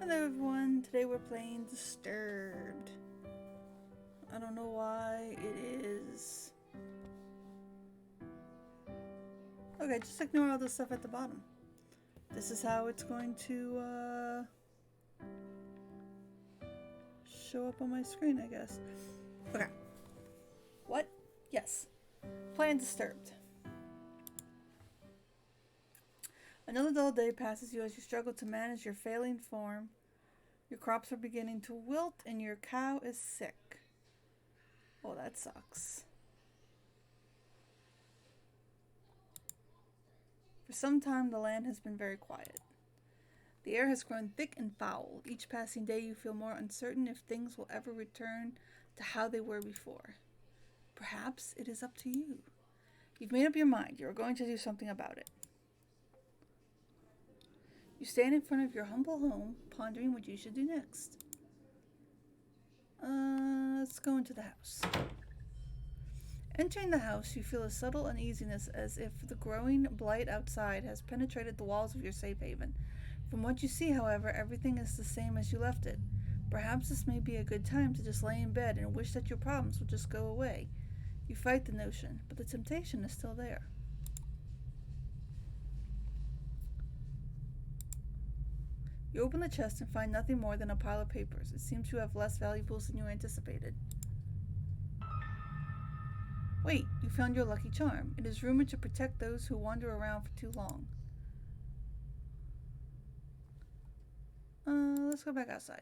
Hello everyone, today we're playing Disturbed. I don't know why it is. Okay, just ignore all the stuff at the bottom. This is how it's going to show up on my screen, I guess. Okay. What? Yes. Playing Disturbed. Another dull day passes you as you struggle to manage your failing form. Your crops are beginning to wilt and your cow is sick. Oh, that sucks. For some time, the land has been very quiet. The air has grown thick and foul. Each passing day, you feel more uncertain if things will ever return to how they were before. Perhaps it is up to you. You've made up your mind. You are going to do something about it. You stand in front of your humble home, pondering what you should do next. Let's go into the house. Entering the house, you feel a subtle uneasiness as if the growing blight outside has penetrated the walls of your safe haven. From what you see, however, everything is the same as you left it. Perhaps this may be a good time to just lay in bed and wish that your problems would just go away. You fight the notion, but the temptation is still there. You open the chest and find nothing more than a pile of papers. It seems you have less valuables than you anticipated. Wait, you found your lucky charm. It is rumored to protect those who wander around for too long. Let's go back outside.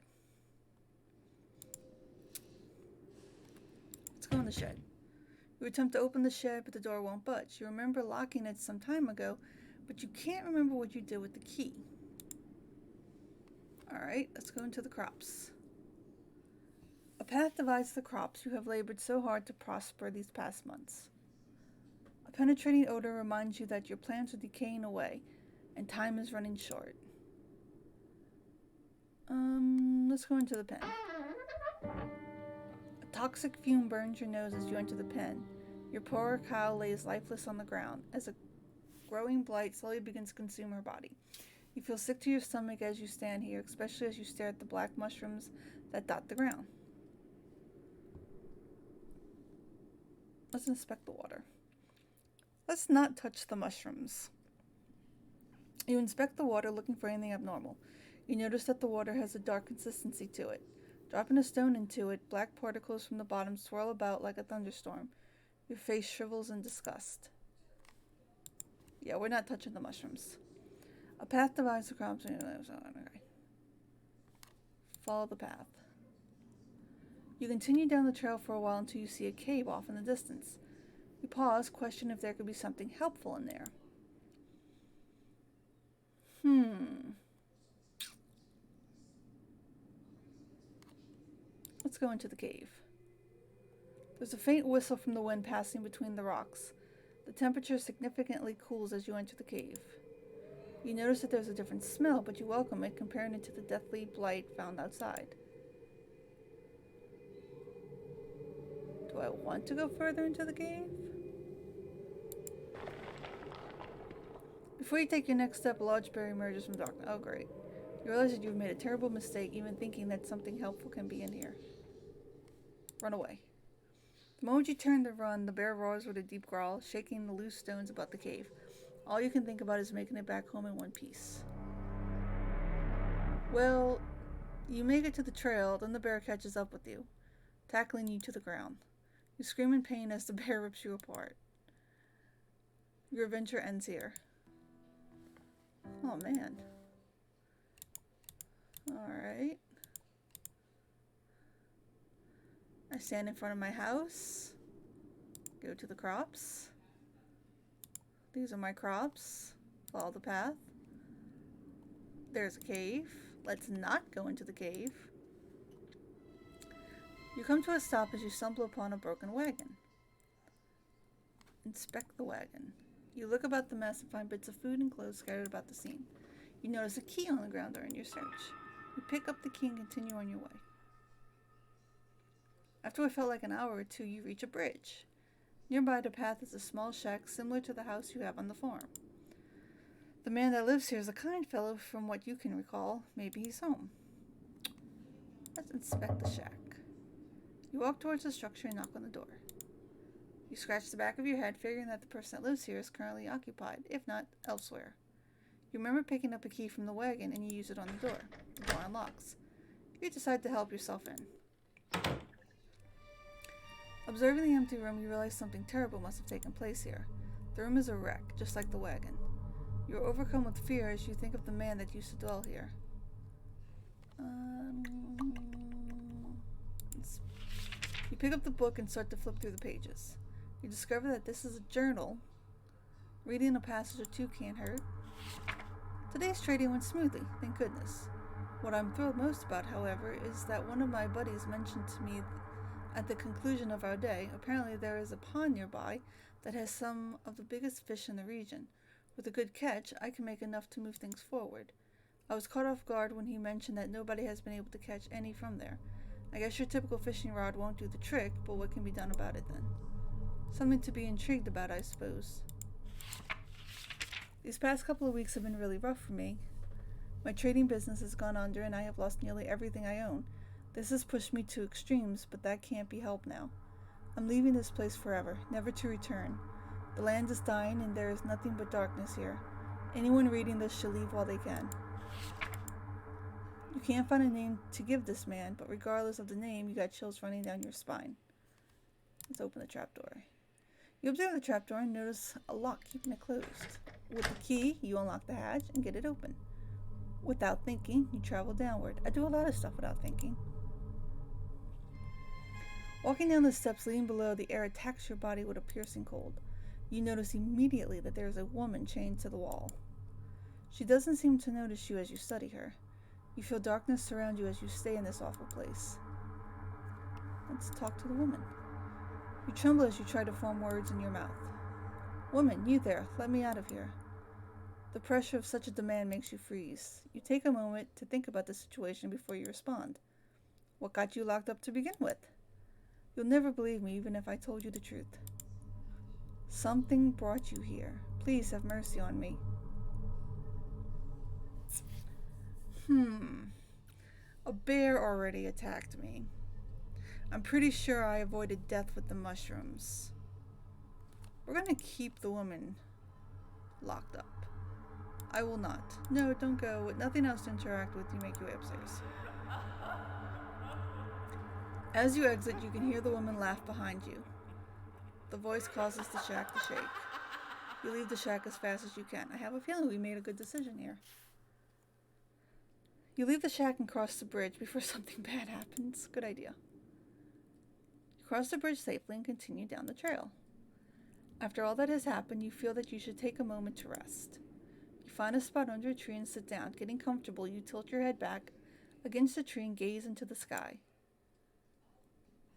Let's go in the shed. You attempt to open the shed, but the door won't budge. You remember locking it some time ago, but you can't remember what you did with the key. Alright, let's go into the crops. A path divides the crops you have labored so hard to prosper these past months. A penetrating odor reminds you that your plants are decaying away, and time is running short. Let's go into the pen. A toxic fume burns your nose as you enter the pen. Your poor cow lays lifeless on the ground as a growing blight slowly begins to consume her body. You feel sick to your stomach as you stand here, especially as you stare at the black mushrooms that dot the ground. Let's inspect the water. Let's not touch the mushrooms. You inspect the water looking for anything abnormal. You notice that the water has a dark consistency to it. Dropping a stone into it, black particles from the bottom swirl about like a thunderstorm. Your face shrivels in disgust. Yeah, we're not touching the mushrooms. A path divides the crops. Follow the path. You continue down the trail for a while until you see a cave off in the distance. You pause, question if there could be something helpful in there. Let's go into the cave. There's a faint whistle from the wind passing between the rocks. The temperature significantly cools as you enter the cave. You notice that there's a different smell, but you welcome it, comparing it to the deathly blight found outside. Do I want to go further into the cave? Before you take your next step, a large bear emerges from darkness. Oh, great. You realize that you've made a terrible mistake, even thinking that something helpful can be in here. Run away. The moment you turn to run, the bear roars with a deep growl, shaking the loose stones about the cave. All you can think about is making it back home in one piece. Well, you make it to the trail, then the bear catches up with you, tackling you to the ground. You scream in pain as the bear rips you apart. Your adventure ends here. Oh man. Alright. I stand in front of my house. Go to the crops. These are my crops. Follow the path. There's a cave. Let's not go into the cave. You come to a stop as you stumble upon a broken wagon. Inspect the wagon. You look about the mess and find bits of food and clothes scattered about the scene. You notice a key on the ground during your search. You pick up the key and continue on your way. After what felt like an hour or two, you reach a bridge. Nearby the path is a small shack similar to the house you have on the farm. The man that lives here is a kind fellow from what you can recall. Maybe he's home. Let's inspect the shack. You walk towards the structure and knock on the door. You scratch the back of your head, figuring that the person that lives here is currently occupied, if not elsewhere. You remember picking up a key from the wagon and you use it on the door. The door unlocks. You decide to help yourself in. Observing the empty room, you realize something terrible must have taken place here. The room is a wreck, just like the wagon. You are overcome with fear as you think of the man that used to dwell here. You pick up the book and start to flip through the pages. You discover that this is a journal. Reading a passage or two can't hurt. Today's trading went smoothly, thank goodness. What I'm thrilled most about, however, is that one of my buddies mentioned to me at the conclusion of our day, apparently there is a pond nearby that has some of the biggest fish in the region. With a good catch, I can make enough to move things forward. I was caught off guard when he mentioned that nobody has been able to catch any from there. I guess your typical fishing rod won't do the trick, but what can be done about it then? Something to be intrigued about, I suppose. These past couple of weeks have been really rough for me. My trading business has gone under and I have lost nearly everything I own. This has pushed me to extremes, but that can't be helped now. I'm leaving this place forever, never to return. The land is dying and there is nothing but darkness here. Anyone reading this should leave while they can. You can't find a name to give this man, but regardless of the name, you got chills running down your spine. Let's open the trapdoor. You observe the trapdoor and notice a lock keeping it closed. With the key, you unlock the hatch and get it open. Without thinking, you travel downward. I do a lot of stuff without thinking. Walking down the steps leading below, the air attacks your body with a piercing cold. You notice immediately that there is a woman chained to the wall. She doesn't seem to notice you as you study her. You feel darkness surround you as you stay in this awful place. Let's talk to the woman. You tremble as you try to form words in your mouth. Woman, you there, let me out of here. The pressure of such a demand makes you freeze. You take a moment to think about the situation before you respond. What got you locked up to begin with? You'll never believe me even if I told you the truth. Something brought you here. Please have mercy on me. A bear already attacked me. I'm pretty sure I avoided death with the mushrooms. We're gonna keep the woman locked up. I will not. No, don't go. With nothing else to interact with, you make your way upstairs. As you exit, you can hear the woman laugh behind you. The voice causes the shack to shake. You leave the shack as fast as you can. I have a feeling we made a good decision here. You leave the shack and cross the bridge before something bad happens. Good idea. You cross the bridge safely and continue down the trail. After all that has happened, you feel that you should take a moment to rest. You find a spot under a tree and sit down. Getting comfortable, you tilt your head back against the tree and gaze into the sky.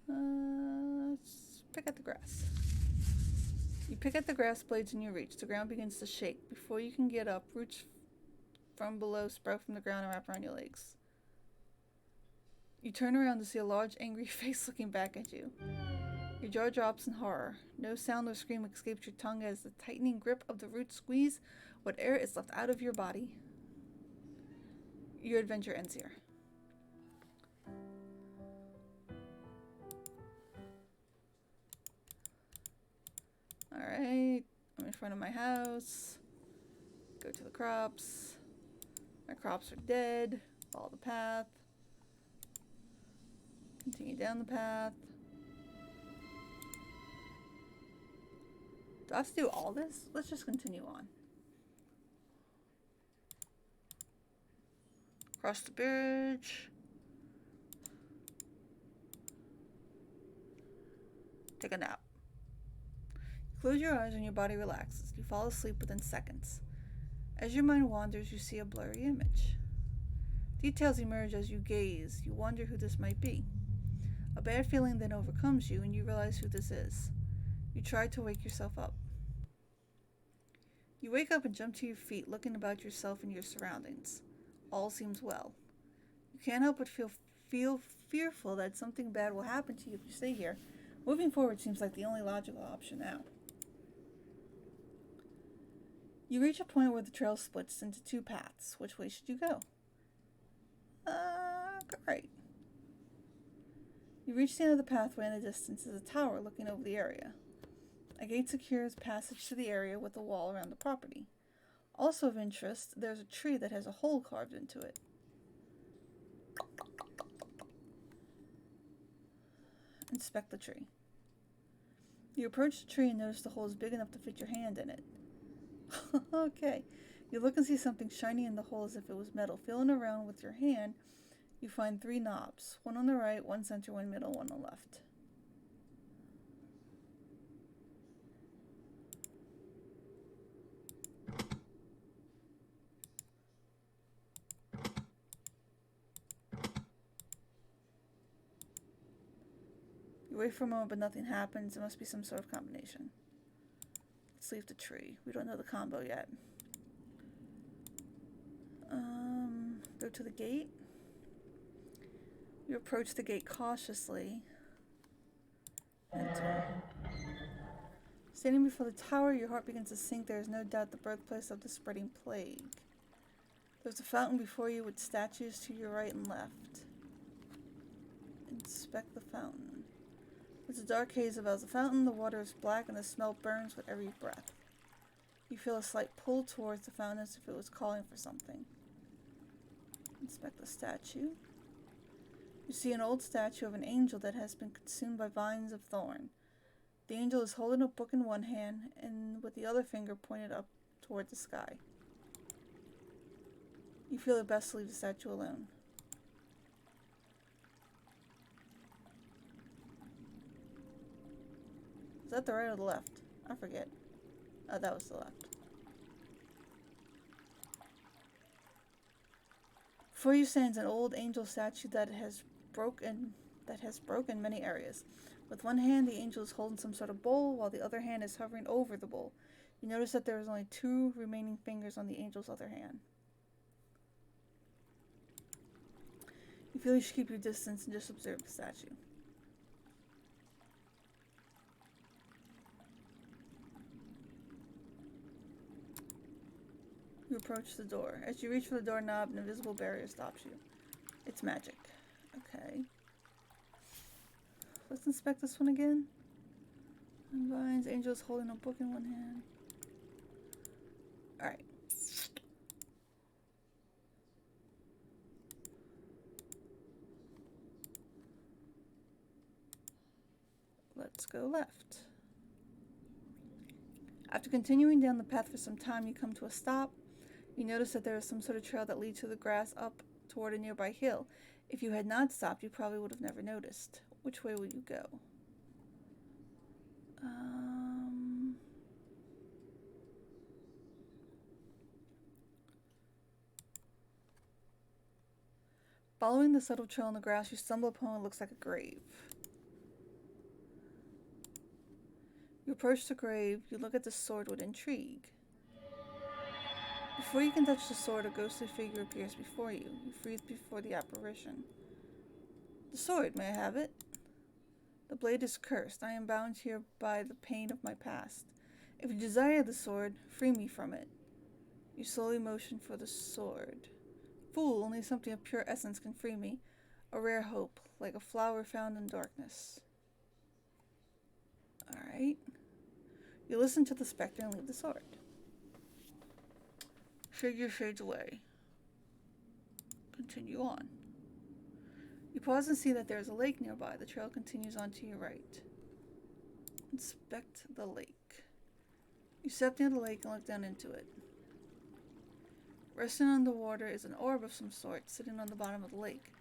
Let's pick at the grass. You pick at the grass blades in your reach. The ground begins to shake. Before you can get up, roots from below sprout from the ground and wrap around your legs. You turn around to see a large, angry face looking back at you. Your jaw drops in horror. No sound or scream escapes your tongue as the tightening grip of the roots squeeze what air is left out of your body. Your adventure ends here. Alright, I'm in front of my house. Go to the crops. My crops are dead. Follow the path. Continue down the path. Do I have to do all this? Let's just continue on. Cross the bridge. Take a nap. Close your eyes and your body relaxes. You fall asleep within seconds. As your mind wanders, you see a blurry image. Details emerge as you gaze. You wonder who this might be. A bad feeling then overcomes you and you realize who this is. You try to wake yourself up. You wake up and jump to your feet, looking about yourself and your surroundings. All seems well. You can't help but feel fearful that something bad will happen to you if you stay here. Moving forward seems like the only logical option now. You reach a point where the trail splits into two paths. Which way should you go? Right. You reach the end of the pathway. In the distance is a tower looking over the area. A gate secures passage to the area with a wall around the property. Also of interest, there's a tree that has a hole carved into it. Inspect the tree. You approach the tree and notice the hole is big enough to fit your hand in it. Okay. You look and see something shiny in the hole as if it was metal. Feeling around with your hand, you find 3 knobs. One on the right, one center, one middle, one on the left. You wait for a moment, but nothing happens. It must be some sort of combination. Let's leave the tree. We don't know the combo yet. Go to the gate. You approach the gate cautiously. Enter. Standing before the tower, your heart begins to sink. There is no doubt the birthplace of the spreading plague. There's a fountain before you with statues to your right and left. Inspect the fountain. There's a dark haze above the fountain. The water is black and the smell burns with every breath. You feel a slight pull towards the fountain as if it was calling for something. Inspect the statue. You see an old statue of an angel that has been consumed by vines of thorn. The angel is holding a book in one hand and with the other finger pointed up toward the sky. You feel it best to leave the statue alone. Is that the right or the left? I forget. Oh, that was the left. Before you stands an old angel statue that has broken many areas. With one hand, the angel is holding some sort of bowl, while the other hand is hovering over the bowl. You notice that there is only 2 remaining fingers on the angel's other hand. You feel you should keep your distance and just observe the statue. You approach the door. As you reach for the doorknob, an invisible barrier stops you. It's magic. Okay. Let's inspect this one again. Vines, angels holding a book in one hand. Alright. Let's go left. After continuing down the path for some time, you come to a stop. You notice that there is some sort of trail that leads through the grass up toward a nearby hill. If you had not stopped, you probably would have never noticed. Which way will you go? Following the subtle trail in the grass, you stumble upon what looks like a grave. You approach the grave. You look at the sword with intrigue. Before you can touch the sword, a ghostly figure appears before you. You freeze before the apparition. The sword, may I have it? The blade is cursed. I am bound here by the pain of my past. If you desire the sword, free me from it. You slowly motion for the sword. Fool, only something of pure essence can free me. A rare hope, like a flower found in darkness. Alright. You listen to the specter and leave the sword. Figure fades away. Continue on. You pause and see that there is a lake nearby. The trail continues on to your right. Inspect the lake. You step near the lake and look down into it. Resting on the water is an orb of some sort sitting on the bottom of the lake.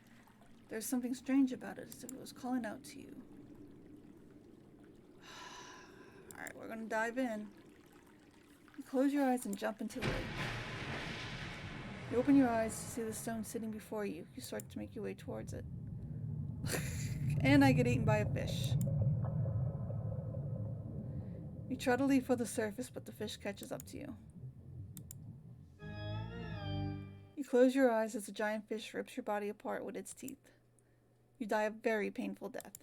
There's something strange about it, as if it was calling out to you. Alright, we're gonna dive in. You close your eyes and jump into the lake. You open your eyes to see the stone sitting before you. You start to make your way towards it. And I get eaten by a fish. You try to leap for the surface, but the fish catches up to you. You close your eyes as a giant fish rips your body apart with its teeth. You die a very painful death.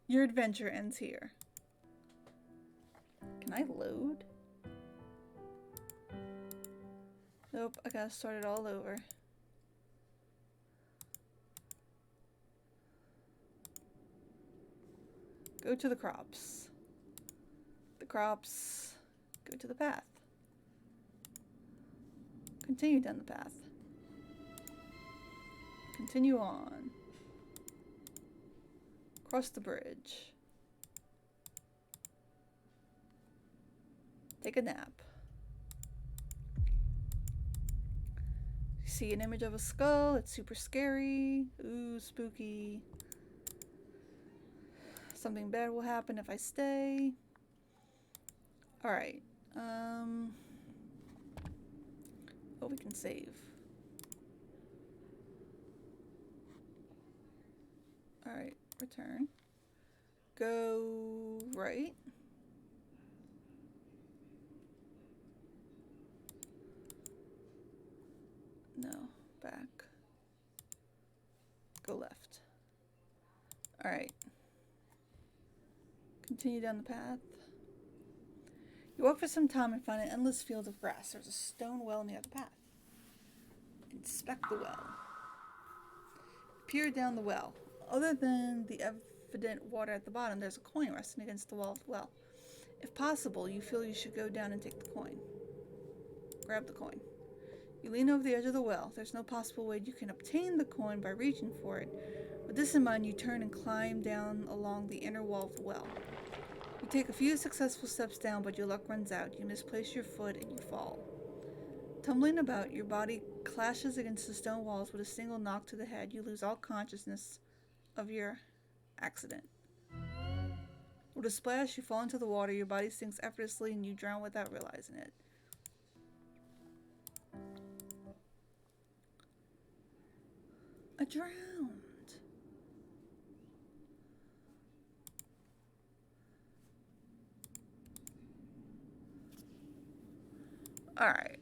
Your adventure ends here. Can I load? Nope, I gotta start it all over. Go to the crops. The crops. Go to the path. Continue down the path. Continue on. Cross the bridge. Take a nap. See an image of a skull. It's super scary. Ooh, spooky. Something bad will happen if I stay. Alright. Oh, we can save. Alright, return. Go right. No, back. Go left. Alright. Continue down the path. You walk for some time and find an endless field of grass. There's a stone well near the path. Inspect the well. Peer down the well. Other than the evident water at the bottom, there's a coin resting against the wall of the well. If possible, you feel you should go down and take the coin. Grab the coin. You lean over the edge of the well. There's no possible way you can obtain the coin by reaching for it. With this in mind, you turn and climb down along the inner wall of the well. You take a few successful steps down, but your luck runs out. You misplace your foot and you fall. Tumbling about, your body clashes against the stone walls with a single knock to the head. You lose all consciousness of your accident. With a splash, you fall into the water. Your body sinks effortlessly and you drown without realizing it. I drowned. Alright.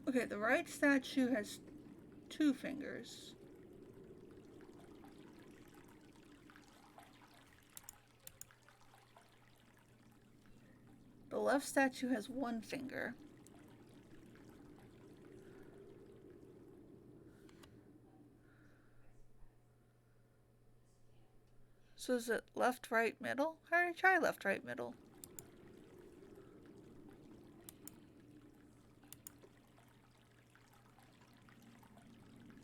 Okay, the right statue has 2 fingers. The left statue has 1 finger. So is it left, right, middle? I already tried left, right, middle.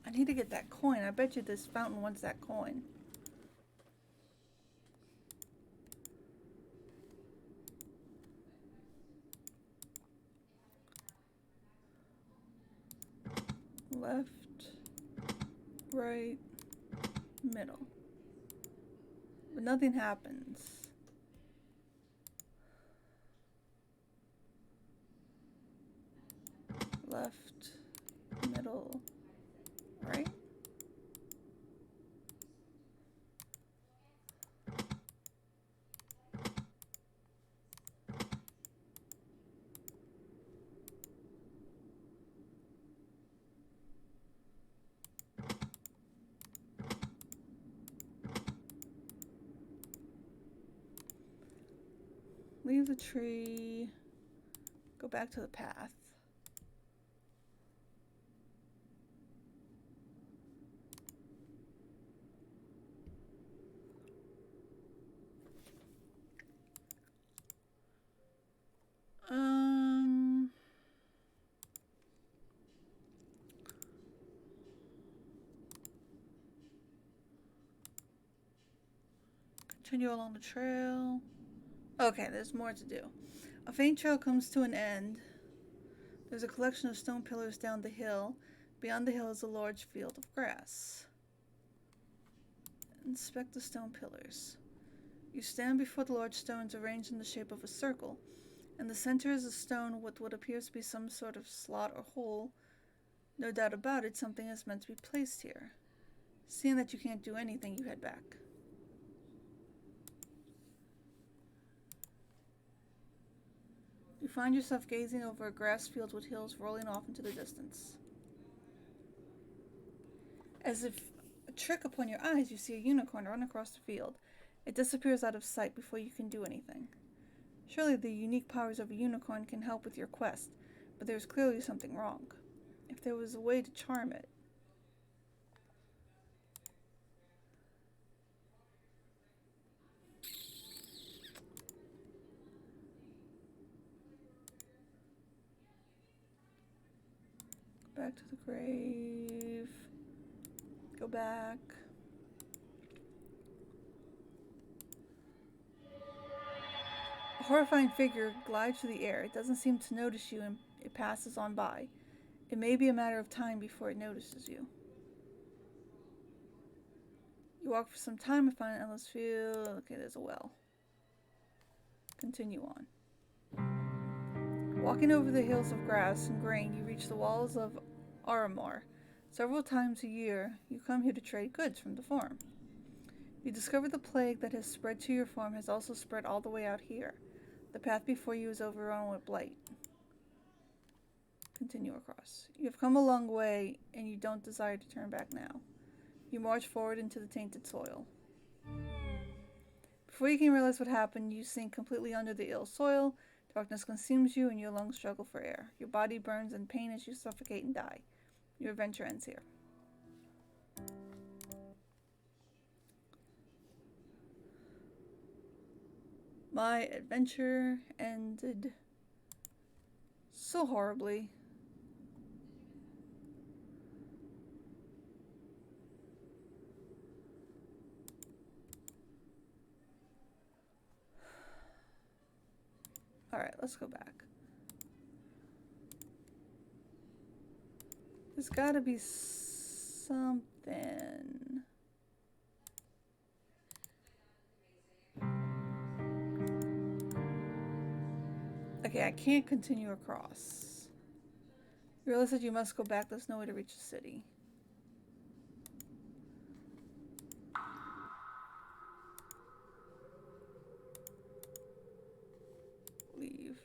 I need to get that coin. I bet you this fountain wants that coin. Left, right, middle. But nothing happens. Left, middle, right? Leave the tree. Go back to the path. Continue along the trail. Okay, there's more to do. A faint trail comes to an end. There's a collection of stone pillars down the hill. Beyond the hill is a large field of grass. Inspect the stone pillars. You stand before the large stones arranged in the shape of a circle. In the center is a stone with what appears to be some sort of slot or hole. No doubt about it, something is meant to be placed here. Seeing that you can't do anything, you head back. You find yourself gazing over a grass field with hills rolling off into the distance. As if a trick upon your eyes, you see a unicorn run across the field. It disappears out of sight before you can do anything. Surely the unique powers of a unicorn can help with your quest, but there's clearly something wrong. If there was a way to charm it. Back to the grave. Go back. A horrifying figure glides through the air. It doesn't seem to notice you and it passes on by. It may be a matter of time before it notices you. You walk for some time and find an endless field. Okay, there's a well. Continue on. Walking over the hills of grass and grain, you reach the walls of Aramor. Several times a year, you come here to trade goods from the farm. You discover the plague that has spread to your farm has also spread all the way out here. The path before you is overrun with blight. Continue across. You have come a long way, and you don't desire to turn back now. You march forward into the tainted soil. Before you can realize what happened, you sink completely under the ill soil. Darkness consumes you, and your lungs struggle for air. Your body burns in pain as you suffocate and die. Your adventure ends here. My adventure ended so horribly. Alright, let's go back. There's gotta be something. Okay, I can't continue across. You realize that you must go back. There's no way to reach the city. Leave.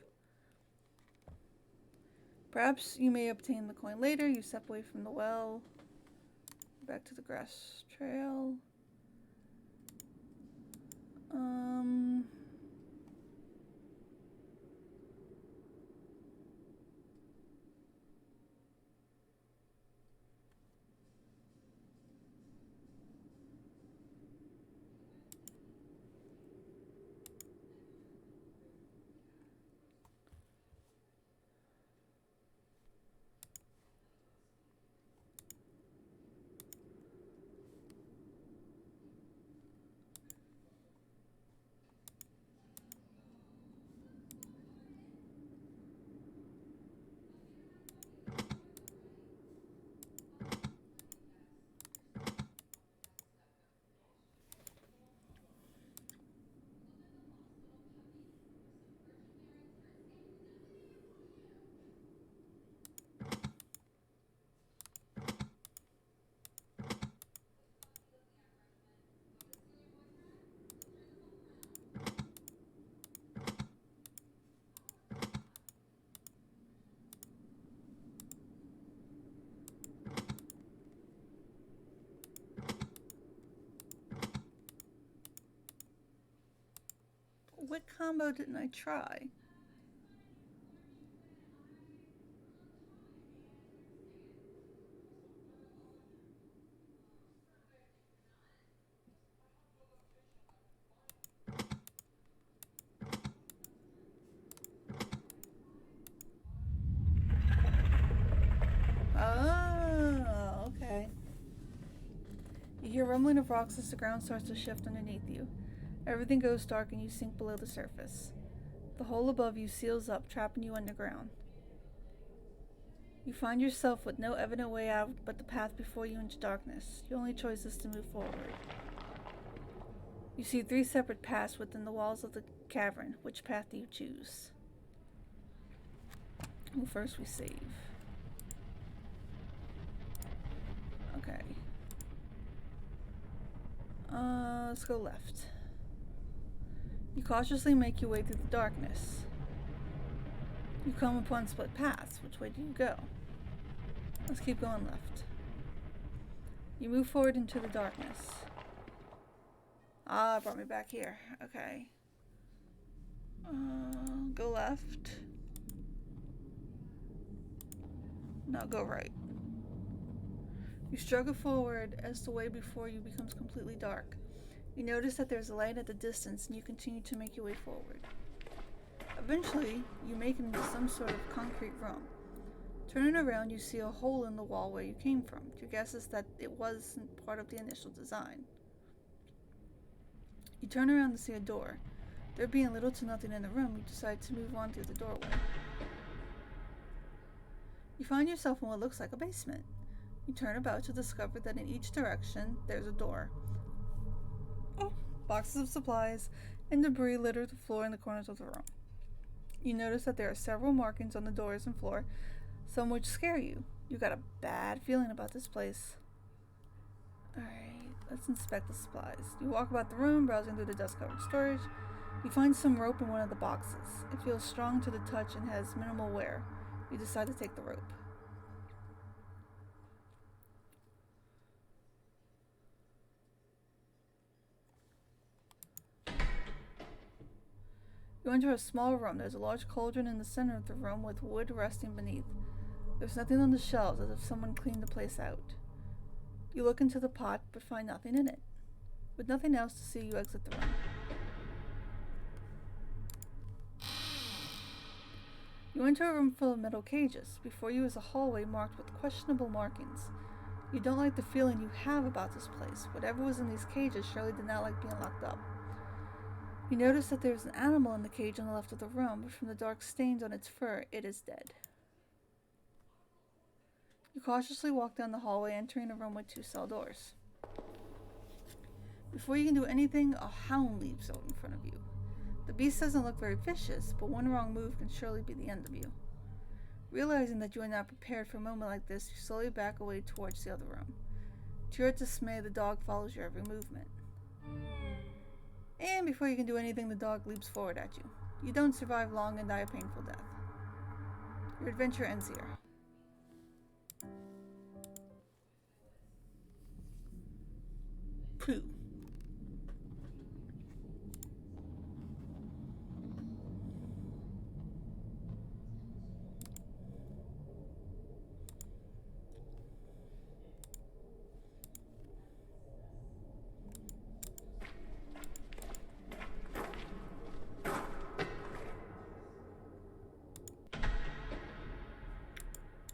Perhaps you may obtain the coin later. You step away from the well. Back to the grass trail. What combo didn't I try? Oh, okay. You hear rumbling of rocks as the ground starts to shift underneath you. Everything goes dark and you sink below the surface. The hole above you seals up, trapping you underground. You find yourself with no evident way out but the path before you into darkness. Your only choice is to move forward. You see 3 separate paths within the walls of the cavern. Which path do you choose? Well, first we save. Okay. Let's go left. You cautiously make your way through the darkness. You come upon split paths. Which way do you go? Let's keep going left. You move forward into the darkness. Ah, it brought me back here. Okay. Go left. Now go right. You struggle forward as the way before you becomes completely dark. You notice that there's a light at the distance and you continue to make your way forward. Eventually, you make it into some sort of concrete room. Turning around, you see a hole in the wall where you came from. Your guess is that it wasn't part of the initial design. You turn around to see a door. There being little to nothing in the room, you decide to move on through the doorway. You find yourself in what looks like a basement. You turn about to discover that in each direction, there's a door. Boxes of supplies and debris litter the floor and the corners of the room. You notice that there are several markings on the doors and floor, some which scare you. You got a bad feeling about this place. Alright, let's inspect the supplies. You walk about the room, browsing through the dust-covered storage. You find some rope in one of the boxes. It feels strong to the touch and has minimal wear. You decide to take the rope. You enter a small room. There's a large cauldron in the center of the room with wood resting beneath. There's nothing on the shelves, as if someone cleaned the place out. You look into the pot, but find nothing in it. With nothing else to see, you exit the room. You enter a room full of metal cages. Before you is a hallway marked with questionable markings. You don't like the feeling you have about this place. Whatever was in these cages surely did not like being locked up. You notice that there is an animal in the cage on the left of the room, but from the dark stains on its fur, it is dead. You cautiously walk down the hallway, entering a room with 2 cell doors. Before you can do anything, a hound leaps out in front of you. The beast doesn't look very vicious, but one wrong move can surely be the end of you. Realizing that you are not prepared for a moment like this, you slowly back away towards the other room. To your dismay, the dog follows your every movement. And before you can do anything, the dog leaps forward at you. You don't survive long and die a painful death. Your adventure ends here. Pooh.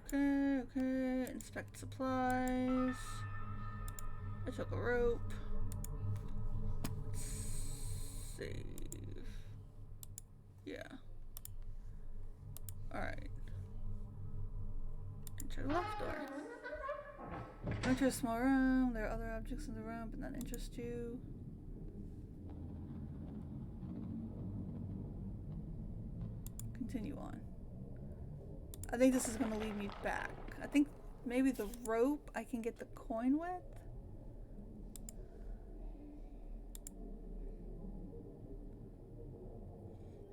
Okay. Inspect supplies. I took a rope. Let's save. Yeah. Alright. Enter the left door. Enter a small room. There are other objects in the room, but none interest you. Continue on. I think this is going to lead me back. I think maybe the rope I can get the coin with?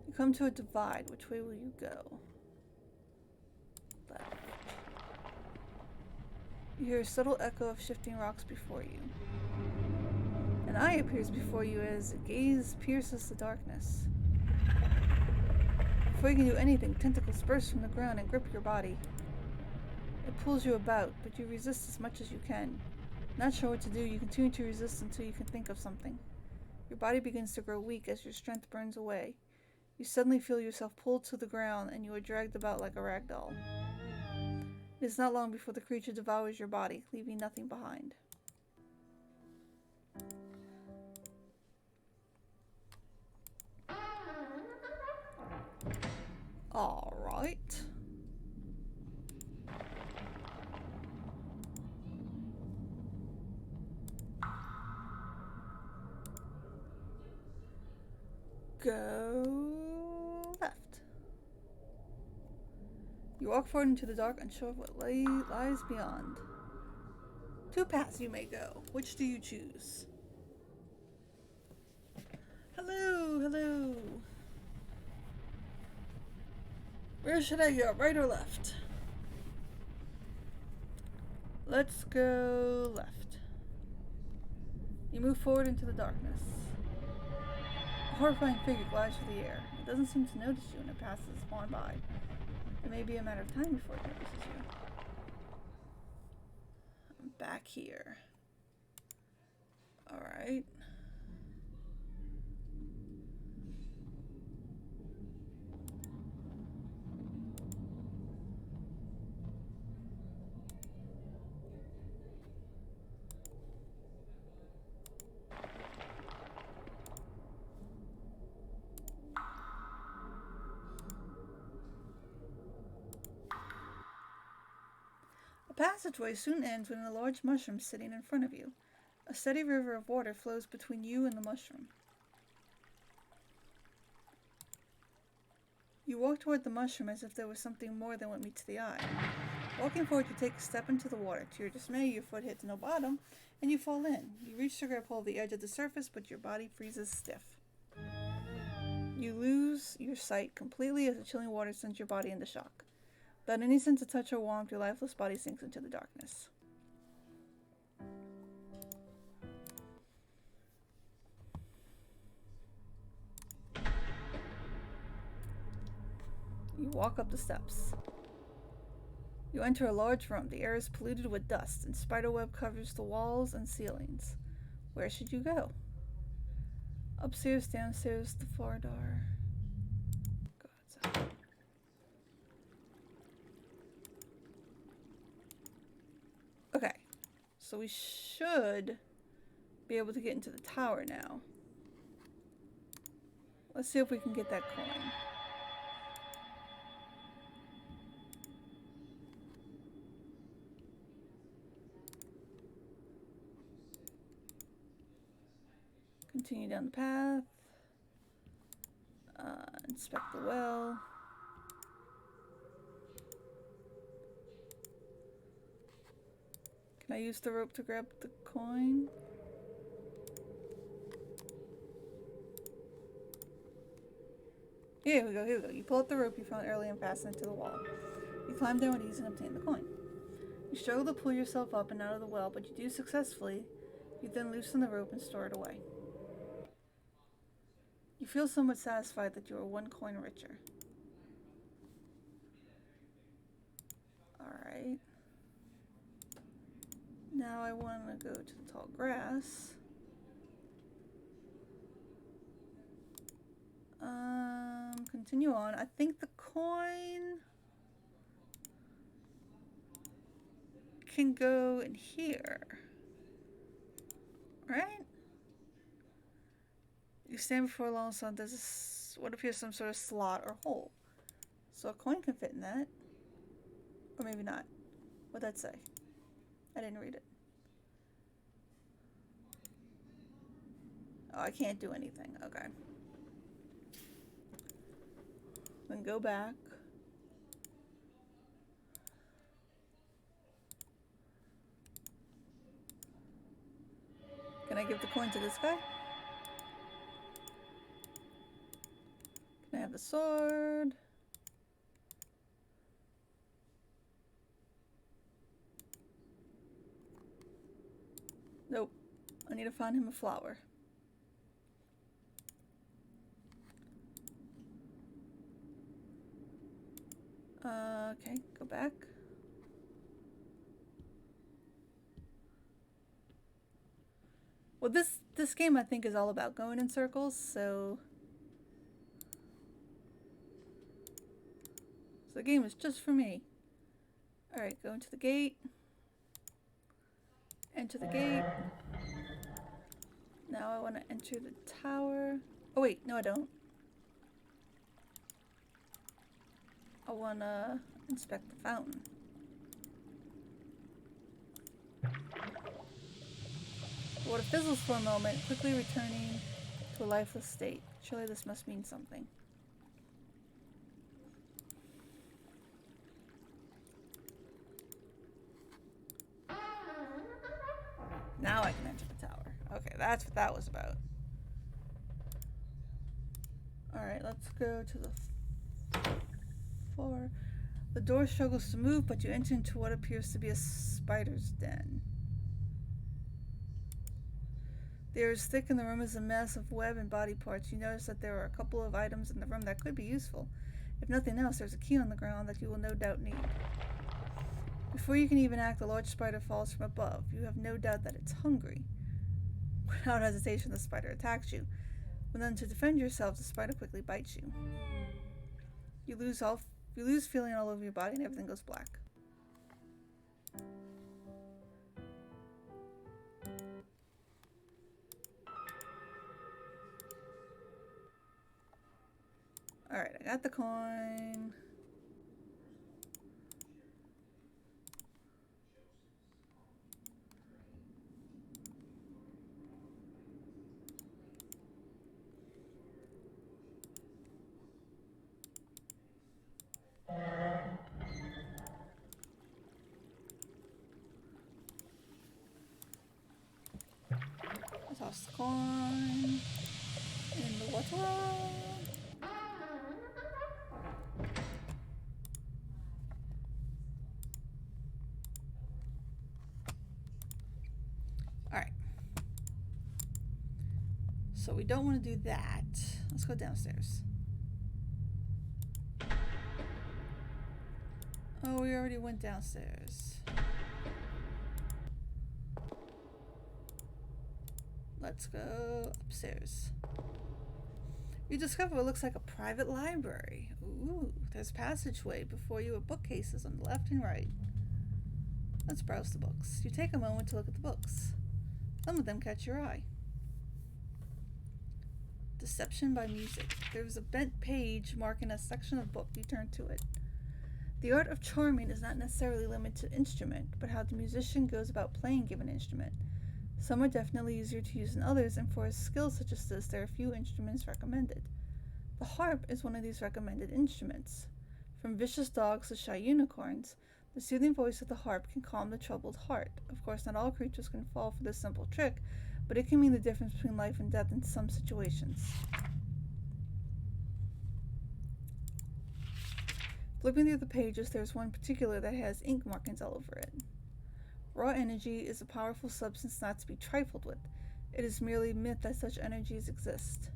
You come to a divide. Which way will you go? Left. You hear a subtle echo of shifting rocks before you. An eye appears before you as a gaze pierces the darkness. Before you can do anything, tentacles burst from the ground and grip your body. It pulls you about, but you resist as much as you can. Not sure what to do, you continue to resist until you can think of something. Your body begins to grow weak as your strength burns away. You suddenly feel yourself pulled to the ground and you are dragged about like a rag doll. It is not long before the creature devours your body, leaving nothing behind. Alright. Go left. You walk forward into the dark, unsure of what lies beyond. 2 paths you may go. Which do you choose? Hello, hello. Where should I go, right or left? Let's go left. You move forward into the darkness. A horrifying figure glides through the air. It doesn't seem to notice you and it passes on by. It may be a matter of time before it notices you. I'm back here. Alright. The passageway soon ends when a large mushroom is sitting in front of you. A steady river of water flows between you and the mushroom. You walk toward the mushroom as if there was something more than what meets the eye. Walking forward, you take a step into the water. To your dismay, your foot hits no bottom, and you fall in. You reach to grab hold of the edge of the surface, but your body freezes stiff. You lose your sight completely as the chilling water sends your body into shock. Without any sense of touch or warmth, your lifeless body sinks into the darkness. You walk up the steps. You enter a large room. The air is polluted with dust, and spiderweb covers the walls and ceilings. Where should you go? Upstairs, downstairs, the far door. Go outside. Okay, so we should be able to get into the tower now. Let's see if we can get that coin. Continue down the path. Inspect the well. Can I use the rope to grab the coin? Here we go, here we go. You pull up the rope you found earlier and fasten it to the wall. You climb down with ease and obtain the coin. You struggle to pull yourself up and out of the well, but you do successfully. You then loosen the rope and store it away. You feel somewhat satisfied that you are 1 coin richer. Alright. Now I want to go to the tall grass. Continue on. I think the coin can go in here. Right? You stand before a long sun. Does what appears some sort of slot or hole. So a coin can fit in that. Or maybe not. What'd that say? I didn't read it. Oh, I can't do anything. Okay. Then go back. Can I give the coin to this guy? Can I have the sword? Nope. I need to find him a flower. Okay, go back. Well, this game I think is all about going in circles, so the game is just for me. Alright, go into the gate. Enter the gate. Now I want to enter the tower. Oh wait, no I don't. I want to inspect the fountain. The water fizzles for a moment, quickly returning to a lifeless state. Surely this must mean something. Now I can enter the tower. Okay, that's what that was about. Alright, let's go to the floor. The door struggles to move, but you enter into what appears to be a spider's den. The air is thick and the room is a mess of web and body parts. You notice that there are a couple of items in the room that could be useful. If nothing else, there's a key on the ground that you will no doubt need. Before you can even act, a large spider falls from above. You have no doubt that it's hungry. Without hesitation, the spider attacks you. When then to defend yourself, the spider quickly bites you. You lose feeling all over your body and everything goes black. Alright, I got the coin. I toss the coin in the water. Alright. So we don't want to do that. Let's go downstairs. Oh, we already went downstairs. Let's go upstairs. You discover what looks like a private library. Ooh, there's a passageway before you with bookcases on the left and right. Let's browse the books. You take a moment to look at the books. Some of them catch your eye. Deception by Music. There's a bent page marking a section of book. You turn to it. The art of charming is not necessarily limited to instrument, but how the musician goes about playing given instrument. Some are definitely easier to use than others, and for a skill such as this, there are few instruments recommended. The harp is one of these recommended instruments. From vicious dogs to shy unicorns, the soothing voice of the harp can calm the troubled heart. Of course, not all creatures can fall for this simple trick, but it can mean the difference between life and death in some situations. Flipping through the pages, there's one particular that has ink markings all over it. Raw energy is a powerful substance not to be trifled with. It is merely myth that such energies exist.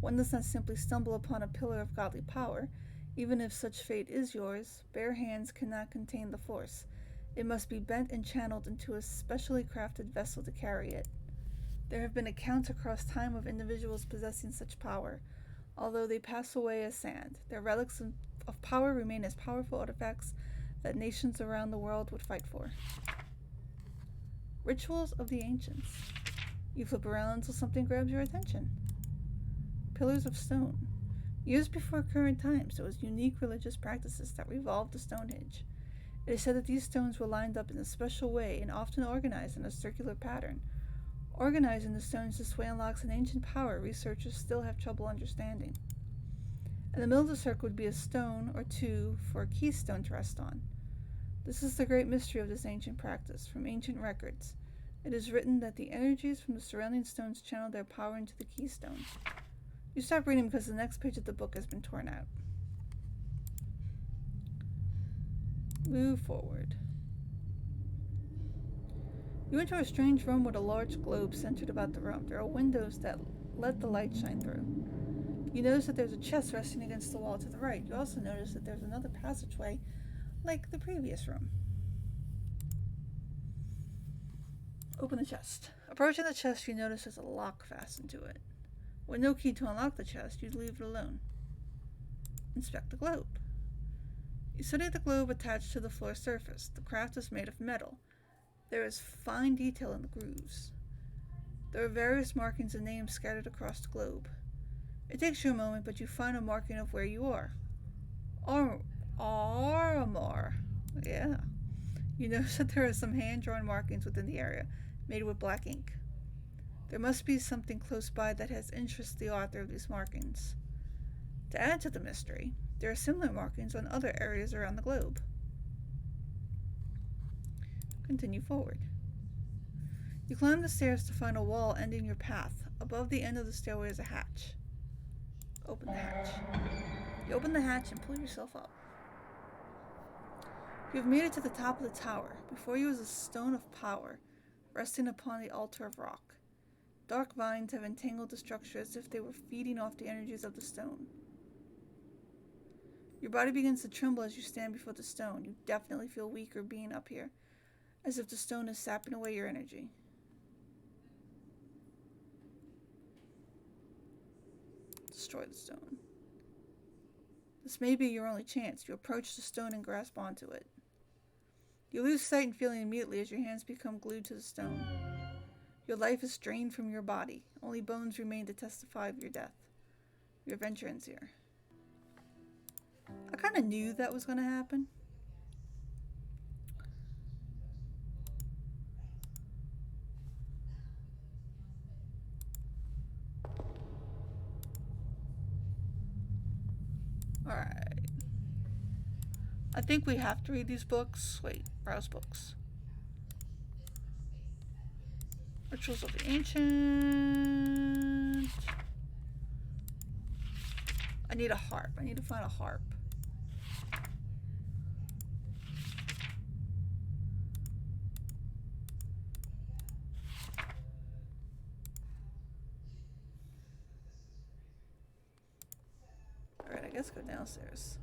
One does not simply stumble upon a pillar of godly power. Even if such fate is yours, bare hands cannot contain the force. It must be bent and channeled into a specially crafted vessel to carry it. There have been accounts across time of individuals possessing such power. Although they pass away as sand, their relics of power remain as powerful artifacts that nations around the world would fight for. Rituals of the Ancients. You flip around until something grabs your attention. Pillars of Stone. Years before current times, there was unique religious practices that revolved the Stonehenge. It is said that these stones were lined up in a special way and often organized in a circular pattern. Organizing the stones this way unlocks an ancient power researchers still have trouble understanding. In the middle of the circle would be a stone or two for a keystone to rest on. This is the great mystery of this ancient practice. From ancient records, it is written that the energies from the surrounding stones channel their power into the keystone. You stop reading because the next page of the book has been torn out. Move forward. You enter a strange room with a large globe centered about the room. There are windows that let the light shine through. You notice that there's a chest resting against the wall to the right. You also notice that there's another passageway like the previous room. Open the chest. Approaching the chest, you notice there's a lock fastened to it. With no key to unlock the chest, you'd leave it alone. Inspect the globe. You study the globe attached to the floor surface. The craft is made of metal. There is fine detail in the grooves. There are various markings and names scattered across the globe. It takes you a moment, but you find a marking of where you are. Armor. Yeah. You notice that there are some hand-drawn markings within the area, made with black ink. There must be something close by that has interested the author of these markings. To add to the mystery, there are similar markings on other areas around the globe. Continue forward. You climb the stairs to find a wall ending your path. Above the end of the stairway is a hatch. Open the hatch. You open the hatch and pull yourself up. You have made it to the top of the tower. Before you is a stone of power, resting upon the altar of rock. Dark vines have entangled the structure as if they were feeding off the energies of the stone. Your body begins to tremble as you stand before the stone. You definitely feel weaker being up here, as if the stone is sapping away your energy. Destroy the stone. This may be your only chance. You approach the stone and grasp onto it. You lose sight and feeling immediately as your hands become glued to the stone. Your life is drained from your body. Only bones remain to testify of your death. Your adventure ends here. I kind of knew that was going to happen. Alright. I think we have to read these books. Wait, browse books. Rituals of the Ancient. I need a harp. I need to find a harp. Alright, I guess go downstairs.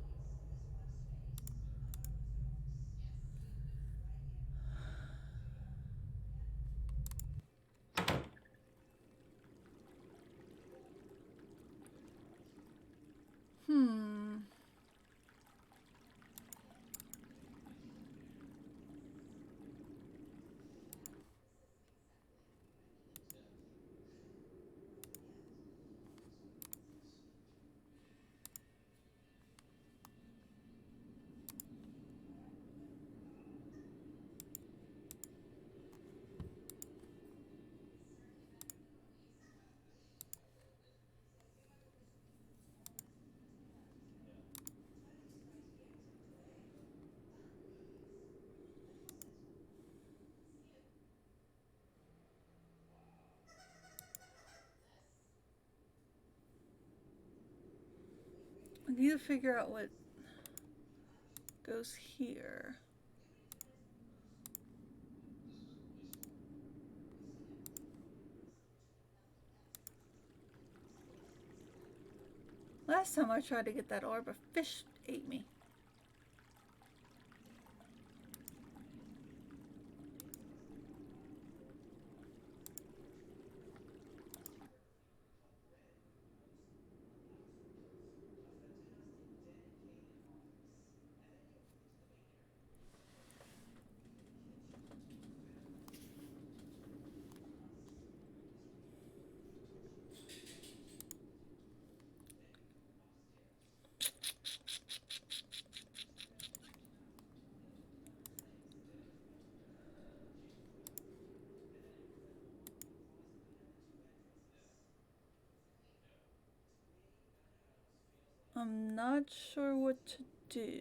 I need to figure out what goes here. Last time I tried to get that orb, a fish ate me. I'm not sure what to do.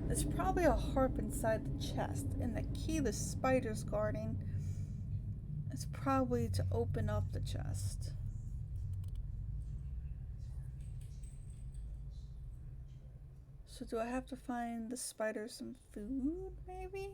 There's probably a harp inside the chest, and the key the spider's guarding is probably to open up the chest. So do I have to find the spider some food, maybe?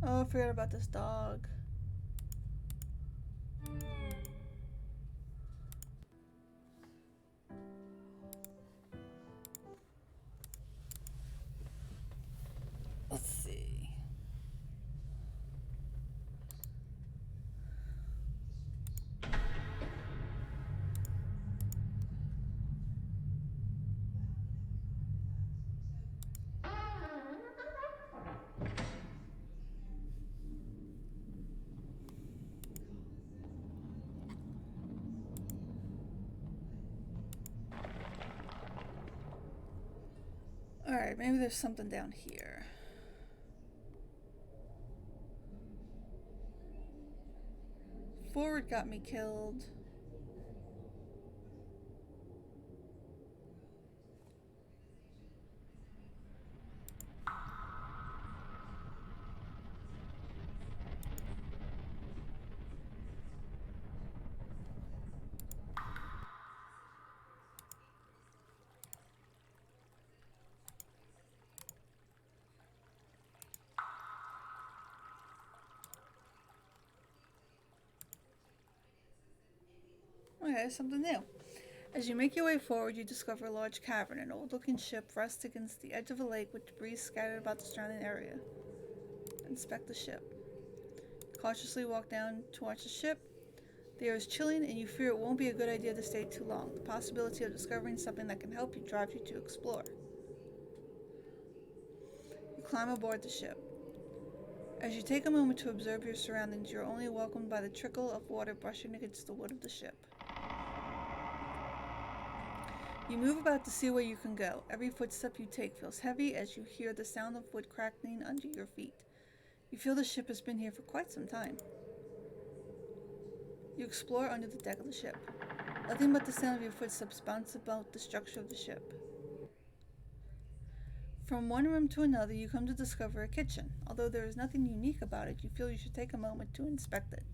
Oh, I forgot about this dog. Let's see. Alright, maybe there's something down here. Forward got me killed. Okay, something new. As you make your way forward, you discover a large cavern. An old-looking ship rests against the edge of a lake with debris scattered about the surrounding area. Inspect the ship. Cautiously walk down to watch the ship. The air is chilling, and you fear it won't be a good idea to stay too long. The possibility of discovering something that can help you drives you to explore. You climb aboard the ship. As you take a moment to observe your surroundings, you are only welcomed by the trickle of water brushing against the wood of the ship. You move about to see where you can go. Every footstep you take feels heavy as you hear the sound of wood cracking under your feet. You feel the ship has been here for quite some time. You explore under the deck of the ship. Nothing but the sound of your footsteps bounce about the structure of the ship. From one room to another, you come to discover a kitchen. Although there is nothing unique about it, you feel you should take a moment to inspect it.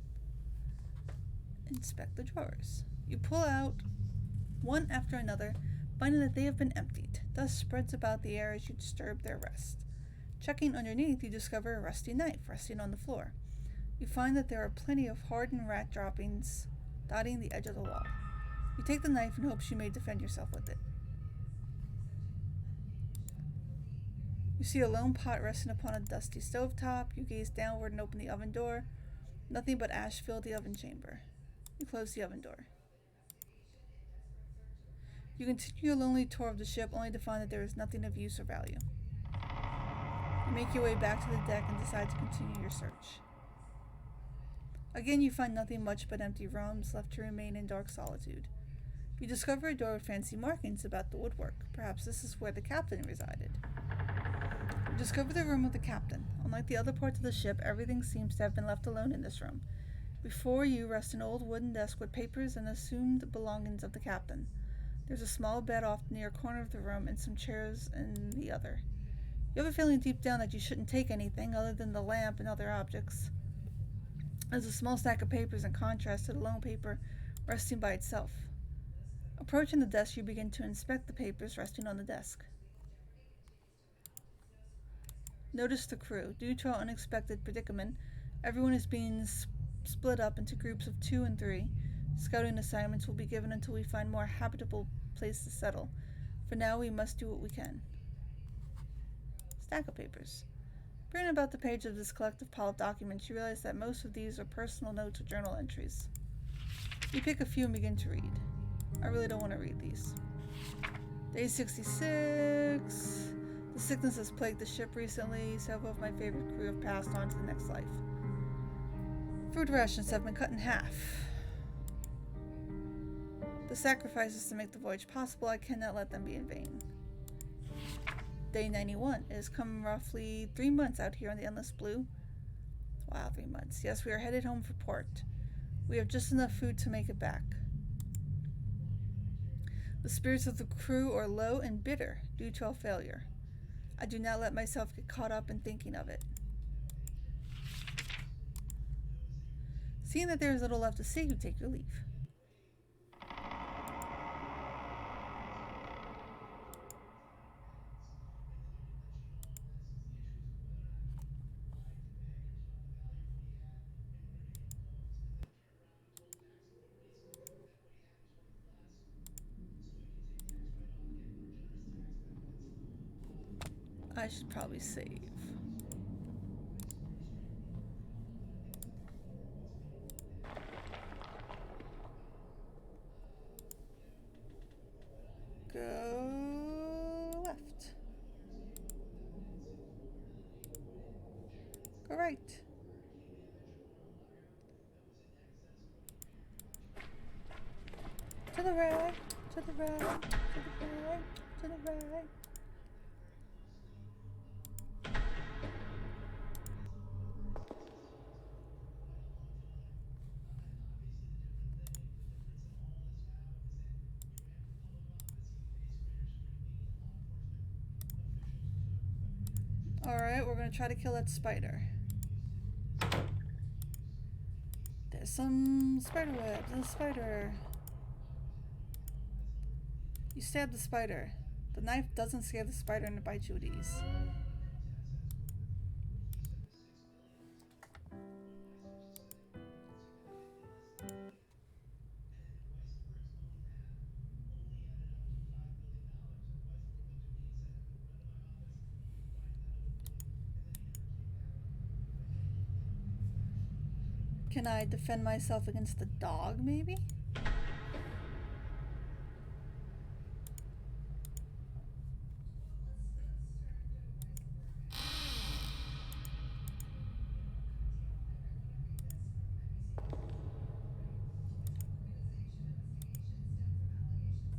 Inspect the drawers. You pull out one after another, finding that they have been emptied. Dust spreads about the air as you disturb their rest. Checking underneath, you discover a rusty knife resting on the floor. You find that there are plenty of hardened rat droppings dotting the edge of the wall. You take the knife in hopes you may defend yourself with it. You see a lone pot resting upon a dusty stovetop. You gaze downward and open the oven door. Nothing but ash filled the oven chamber. You close the oven door. You continue a lonely tour of the ship, only to find that there is nothing of use or value. You make your way back to the deck and decide to continue your search. Again, you find nothing much but empty rooms left to remain in dark solitude. You discover a door with fancy markings about the woodwork. Perhaps this is where the captain resided. You discover the room of the captain. Unlike the other parts of the ship, everything seems to have been left alone in this room. Before you rests an old wooden desk with papers and assumed belongings of the captain. There's a small bed off near a corner of the room and some chairs in the other. You have a feeling deep down that you shouldn't take anything other than the lamp and other objects. There's a small stack of papers in contrast to the lone paper resting by itself. Approaching the desk, you begin to inspect the papers resting on the desk. Notice the crew. Due to our unexpected predicament, everyone is being split up into groups of 2 and 3. Scouting assignments will be given until we find more habitable place to settle. For now, we must do what we can. Stack of papers. Peering about the page of this collective pile of documents, you realize that most of these are personal notes or journal entries. You pick a few and begin to read. I really don't want to read these. Day 66. The sickness has plagued the ship recently. Several of my favorite crew have passed on to the next life. Food rations have been cut in half. The sacrifices to make the voyage possible, I cannot let them be in vain. Day 91. It has come roughly 3 months out here on the Endless Blue. Wow, 3 months. Yes, we are headed home for port. We have just enough food to make it back. The spirits of the crew are low and bitter due to our failure. I do not let myself get caught up in thinking of it. Seeing that there is little left to see, you take your leave. I should probably save. Go left. Go right. To the right, to the right, to the right, to the right. Alright, we're gonna try to kill that spider. There's some spider webs and a spider. You stab the spider. The knife doesn't scare the spider and it bites you with ease. Can I defend myself against the dog, maybe?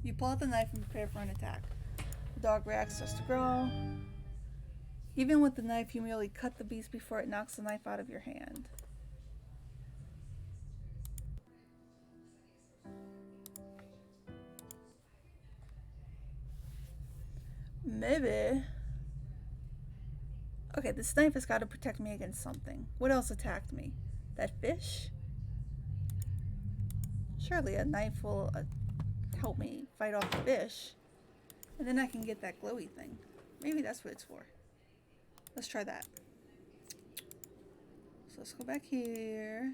You pull out the knife and prepare for an attack. The dog reacts just to growl. Even with the knife, you merely cut the beast before it knocks the knife out of your hand. Maybe. Okay, this knife has got to protect me against something. What else attacked me? That fish? Surely a knife will help me fight off the fish. And then I can get that glowy thing. Maybe that's what it's for. Let's try that. So let's go back here.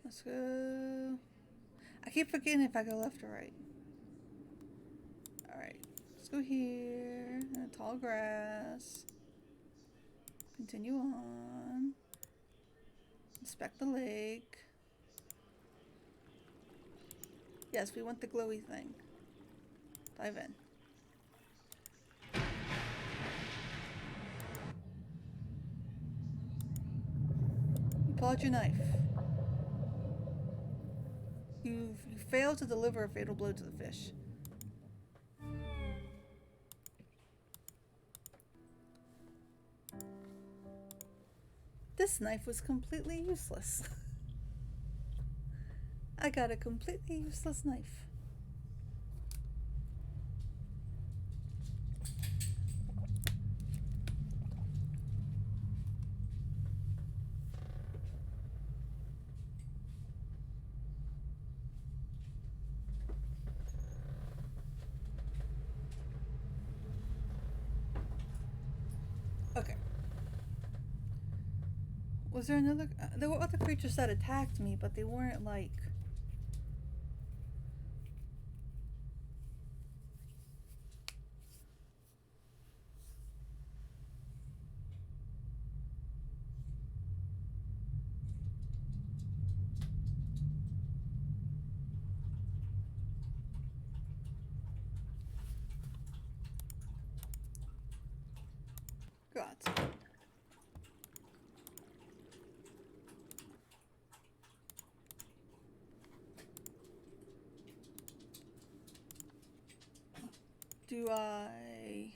Let's go. I keep forgetting if I go left or right. Alright. Let's go here. Tall grass. Continue on. Inspect the lake. Yes, we want the glowy thing. Dive in. You pull out your knife. You fail to deliver a fatal blow to the fish. This knife was completely useless. I got a completely useless knife. Okay. Was there another... there were other creatures that attacked me, but they weren't like... do I...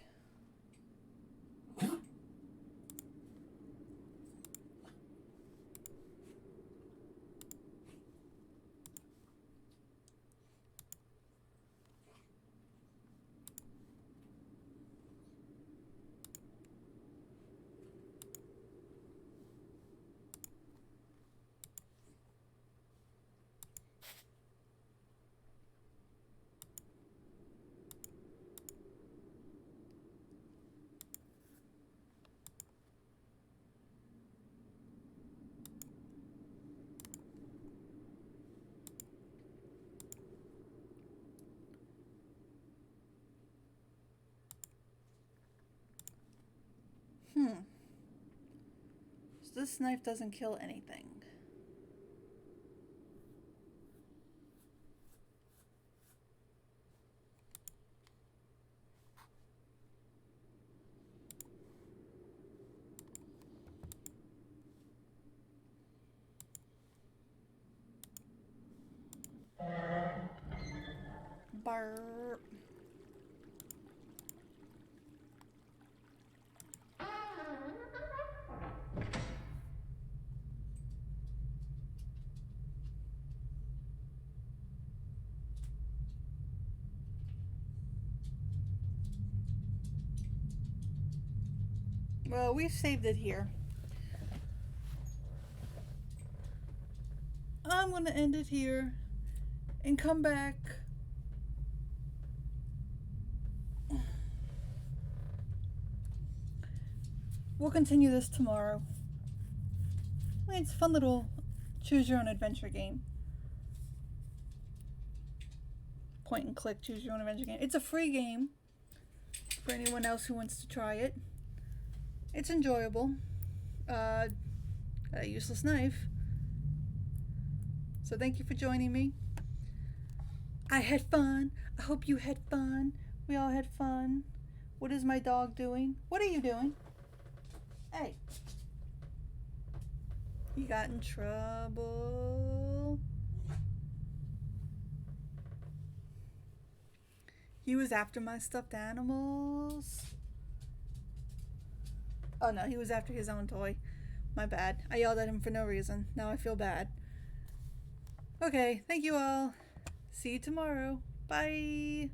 So this knife doesn't kill anything. Barp. Well, we saved it here. I'm gonna end it here and come back. We'll continue this tomorrow. It's a fun little choose your own adventure game. Point and click, choose your own adventure game. It's a free game for anyone else who wants to try it. It's enjoyable. Got a useless knife. So thank you for joining me. I had fun. I hope you had fun. We all had fun. What is my dog doing? What are you doing? Hey. You got in trouble. He was after my stuffed animals. Oh no, he was after his own toy. My bad. I yelled at him for no reason. Now I feel bad. Okay, thank you all. See you tomorrow. Bye.